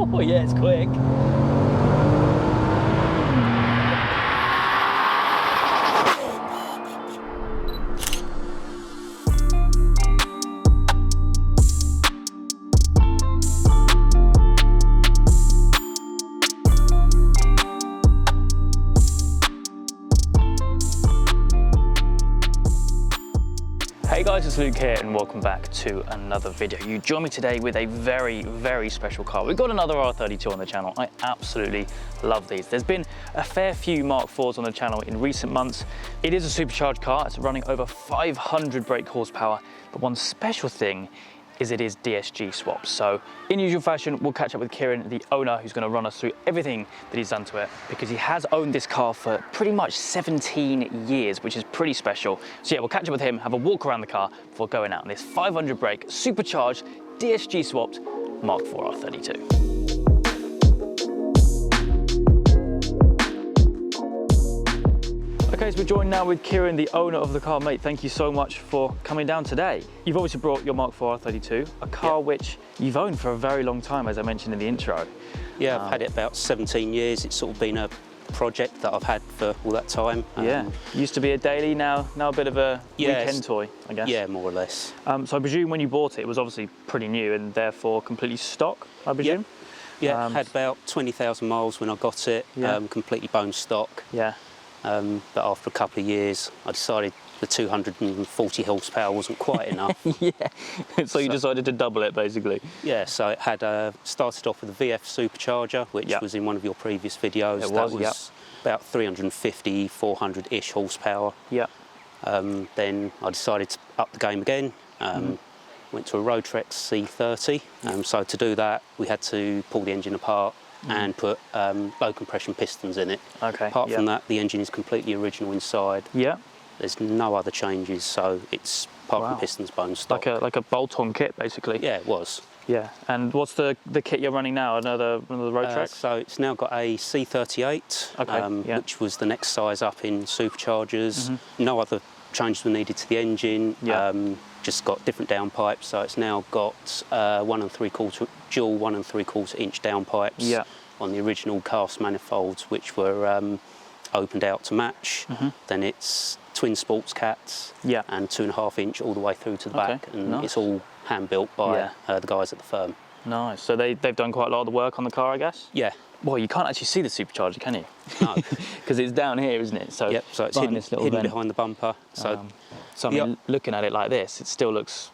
Oh yeah, it's quick. Hey guys, it's Luke here and welcome back to another video. You join me today with a very special car. We've got another R32 on the channel. I absolutely love these. There's been a fair few Mark 4s on the channel in recent months. It is a supercharged car. It's running over 500 brake horsepower, but one special thing is it is DSG swaps. So in usual fashion, we'll catch up with Kieran, the owner, who's going to run us through everything that he's done to it, because he has owned this car for pretty much 17 years, which is pretty special. So yeah, we'll catch up with him, have a walk around the car before going out on this 500 brake, supercharged, DSG swapped Mark 4 R32. Okay, so we're joined now with Kieran, the owner of the car. Mate, thank you so much for coming down today. You've obviously brought your Mark 4 R32, a car which you've owned for a very long time, as I mentioned in the intro. Yeah, I've had it about 17 years. It's sort of been a project that I've had for all that time. Yeah, used to be a daily, now a bit of a weekend toy, I guess. Yeah, more or less. So I presume when you bought it, it was obviously pretty new and therefore completely stock, I presume? Yeah, had about 20,000 miles when I got it, completely bone stock. Yeah. But after a couple of years, I decided the 240 horsepower wasn't quite enough. So you decided to double it, basically. Yeah, so it had started off with a VF Supercharger, which was in one of your previous videos. That was about 350, 400-ish horsepower. Yeah. Then I decided to up the game again. Went to a Roadtrex C30. So to do that, we had to pull the engine apart and put low compression pistons in it. Okay. Apart from that, the engine is completely original inside. Yeah. There's no other changes, so it's apart from pistons, bone stock. Like a bolt-on kit, basically. Yeah, it was. Yeah. And what's the kit you're running now? Another Roadtrex? So it's now got a C38, which was the next size up in superchargers. No other changes were needed to the engine. Just got different downpipes, so it's now got 1 3/4 dual 1 3/4 inch downpipes on the original cast manifolds, which were opened out to match. Then it's twin sports cats and 2.5 inch all the way through to the back, and it's all hand built by the guys at the firm. Nice. So they've done quite a lot of the work on the car, I guess? Yeah. Well, you can't actually see the supercharger, can you? No. Because it's down here, isn't it? So so it's hidden behind the bumper. So I mean, looking at it like this, it still looks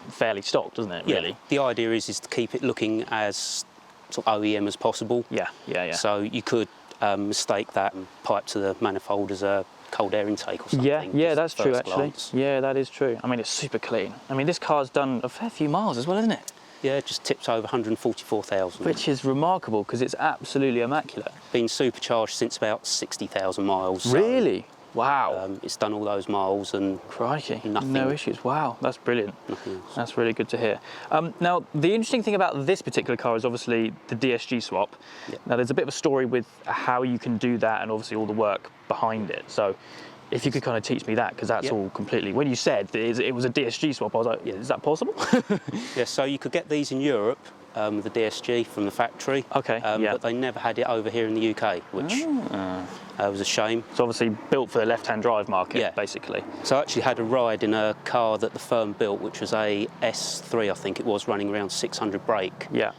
fairly stock, doesn't it, really? The idea is to keep it looking as sort of OEM as possible. Yeah. So you could mistake that pipe to the manifold as a cold air intake or something. Yeah, that's true, actually. Glance. Yeah, that is true. I mean, it's super clean. I mean, this car's done a fair few miles as well, isn't it? Yeah, it just tips over 144,000. Which is remarkable, because it's absolutely immaculate. Been supercharged since about 60,000 miles. Really? Wow. It's done all those miles and crikey, nothing. No issues. Wow, that's brilliant. Nothing else. That's really good to hear. Now, the interesting thing about this particular car is obviously the DSG swap. Now, there's a bit of a story with how you can do that and obviously all the work behind it. So if you could kind of teach me that, because that's all completely... When you said it was a DSG swap, I was like, is that possible? Yeah, so you could get these in Europe, with the DSG from the factory. Okay, But they never had it over here in the UK, which was a shame. It's obviously built for the left-hand drive market, basically. So I actually had a ride in a car that the firm built, which was a S3, I think it was, running around 600 brake. Yeah.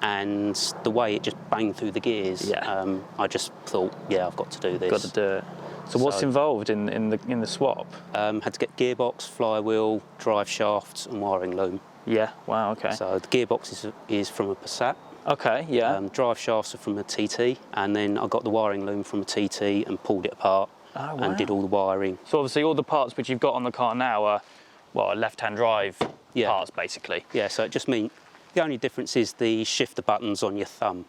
And the way it just banged through the gears, I just thought, I've got to do this. Got to do it. So what's involved in the swap? Had to get gearbox, flywheel, drive shafts and wiring loom. Yeah, wow, okay. So the gearbox is from a Passat. Okay, yeah. Drive shafts are from a TT, and then I got the wiring loom from a TT and pulled it apart and did all the wiring. So obviously all the parts which you've got on the car now are, well, left-hand drive parts, basically. Yeah, so it just means the only difference is the shifter buttons on your thumb.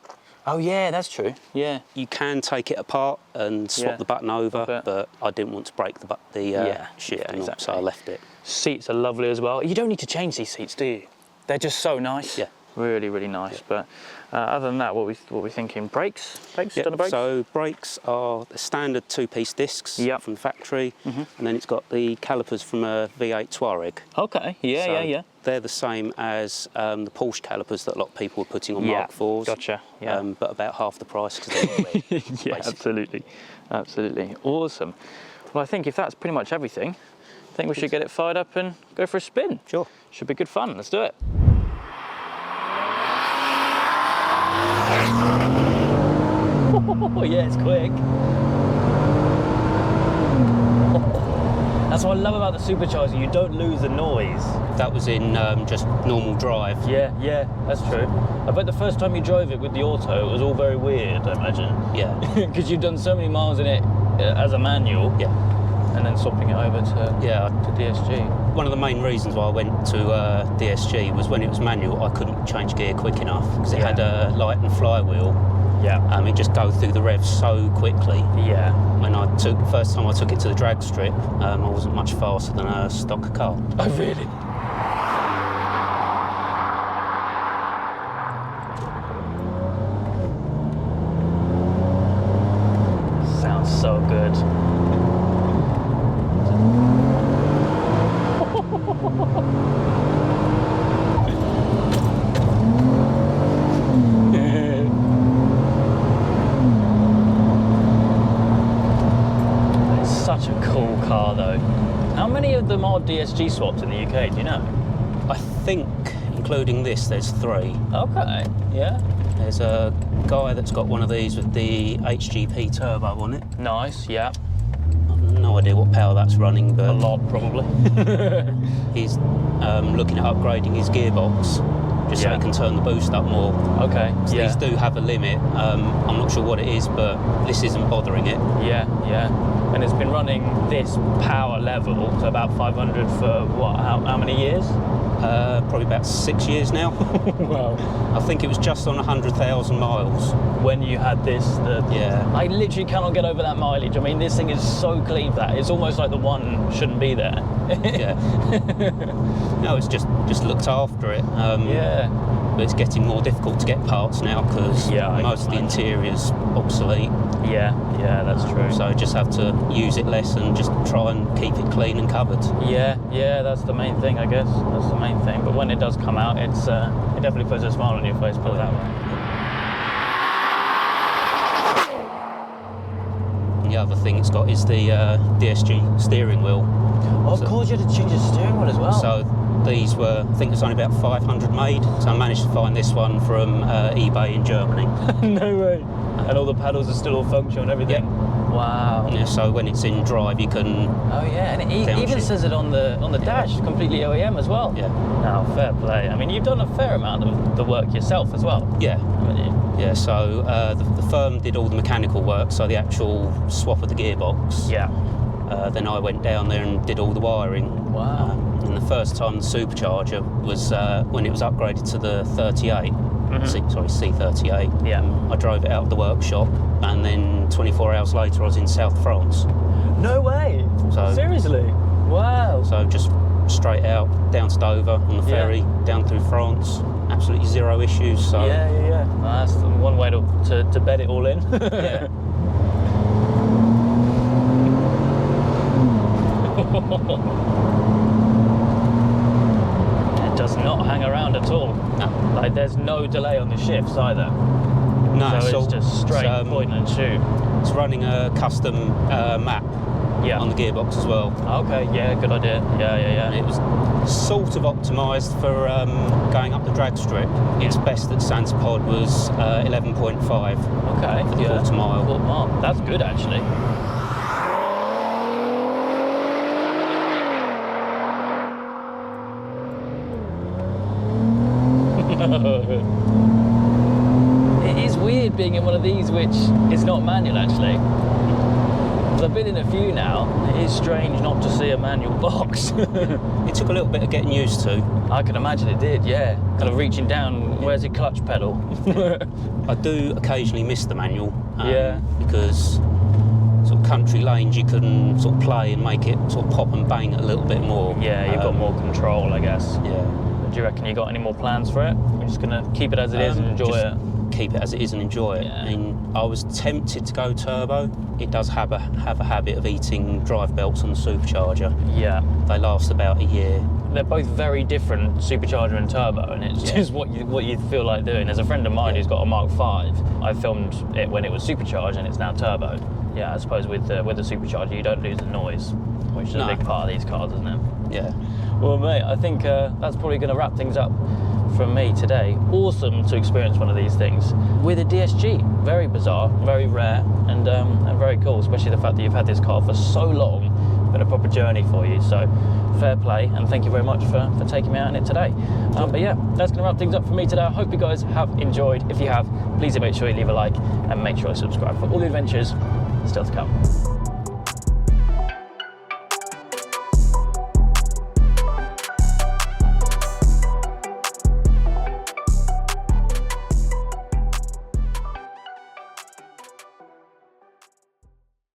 Oh yeah, that's true, yeah. You can take it apart and swap the button over, but I didn't want to break the shifter, so I left it. Seats are lovely as well. You don't need to change these seats, do you? They're just so nice. Yeah. Really, really nice. Yeah. But other than that, what we thinking? Brakes? Brakes? Yep. Done the brakes? So brakes are the standard 2-piece discs from the factory, and then it's got the calipers from a V8 Touareg. Okay. Yeah, so yeah. They're the same as the Porsche calipers that a lot of people were putting on Mark IVs. Gotcha. Yeah. But about half the price because they're red, yeah, basically. absolutely. Absolutely. Awesome. Well, I think if that's pretty much everything, I think we should get it fired up and go for a spin. Sure. Should be good fun. Let's do it. Oh, yeah, it's quick. That's what I love about the Supercharger, you don't lose the noise. That was in just normal drive. Yeah, that's true. I bet the first time you drove it with the auto, it was all very weird, I imagine. Yeah. Because you've done so many miles in it as a manual. Yeah. And then swapping it over to DSG. One of the main reasons why I went to DSG was when it was manual, I couldn't change gear quick enough because it had a light and flywheel. Yeah. It just goes through the revs so quickly. Yeah. When first time I took it to the drag strip, I wasn't much faster than a stock car. Oh, really? Sounds so good. It's such a cool car though. How many of them are DSG swapped in the UK, do you know? I think, including this, there's 3. Okay, yeah. There's a guy that's got one of these with the HGP turbo on it. Nice, yeah. No idea what power that's running, but... A lot, probably. He's looking at upgrading his gearbox, just so he can turn the boost up more. Okay, yeah. These do have a limit. I'm not sure what it is, but this isn't bothering it. Yeah. And it's been running this power level, so about 500 for what, how many years? Probably about 6 years now. Wow. I think it was just on 100,000 miles. When you had this, I literally cannot get over that mileage. I mean, this thing is so clean for that. It's almost like the one shouldn't be there. Yeah. No, it's just looked after it. Yeah. But it's getting more difficult to get parts now because most of the interior's obsolete. Yeah, that's true. So I just have to use it less and just try and keep it clean and covered. Yeah, that's the main thing, I guess. That's the main thing. But when it does come out, it definitely puts a smile on your face, put it that way. And the other thing it's got is the DSG steering wheel. Oh, of course, you had to change the steering wheel as well. So these were, I think it was only about 500 made. So I managed to find this one from eBay in Germany. No way. And all the paddles are still all functional and everything? Yeah. Wow. Yeah, so when it's in drive, you can... Oh yeah, and it even says it on the dash, completely OEM as well. Yeah. Now, fair play. I mean, you've done a fair amount of the work yourself as well. Yeah. Haven't you? Yeah, so the firm did all the mechanical work, so the actual swap of the gearbox. Yeah. Then I went down there and did all the wiring. Wow. And the first time the Supercharger was when it was upgraded to the 38. C38. Yeah. I drove it out of the workshop, and then 24 hours later I was in South France. No way! So, seriously? Wow. So just straight out, down to Dover on the ferry, down through France. Absolutely zero issues. So Yeah. Well, that's one way to bed it all in. Yeah. It does not hang around at all. No. Like, there's no delay on the shifts either. No, so it's just straight point and shoot. It's running a custom map on the gearbox as well. Okay, yeah, good idea. Yeah. And it was sort of optimised for going up the drag strip. Its best at Santipod was 11.5. Okay, for the quarter mile. Quarter mile. That's good actually. It is weird being in one of these which is not manual actually. Because I've been in a few now, it is strange not to see a manual box. It took a little bit of getting used to. I can imagine it did, yeah. Kind of reaching down, where's your clutch pedal? I do occasionally miss the manual. Yeah. Because sort of country lanes you can sort of play and make it sort of pop and bang a little bit more. Yeah, you've got more control, I guess. Yeah. do you reckon? You got any more plans for it? We're just going to keep it as it is and enjoy it? Keep it as it is and enjoy it. I mean, I was tempted to go turbo. It does have a habit of eating drive belts on the Supercharger. Yeah. They last about a year. They're both very different, Supercharger and turbo, and it's just what you feel like doing. There's a friend of mine who's got a Mark 5. I filmed it when it was supercharged and it's now turbo. Yeah, I suppose with the Supercharger you don't lose the noise, which is a big part of these cars, isn't it? Yeah. Well, mate, I think that's probably going to wrap things up from me today. Awesome to experience one of these things with a DSG. Very bizarre, very rare, and very cool, especially the fact that you've had this car for so long. It's been a proper journey for you, so fair play, and thank you very much for taking me out in it today. But yeah, that's going to wrap things up for me today. I hope you guys have enjoyed. If you have, please do make sure you leave a like and make sure you subscribe for all the adventures still to come.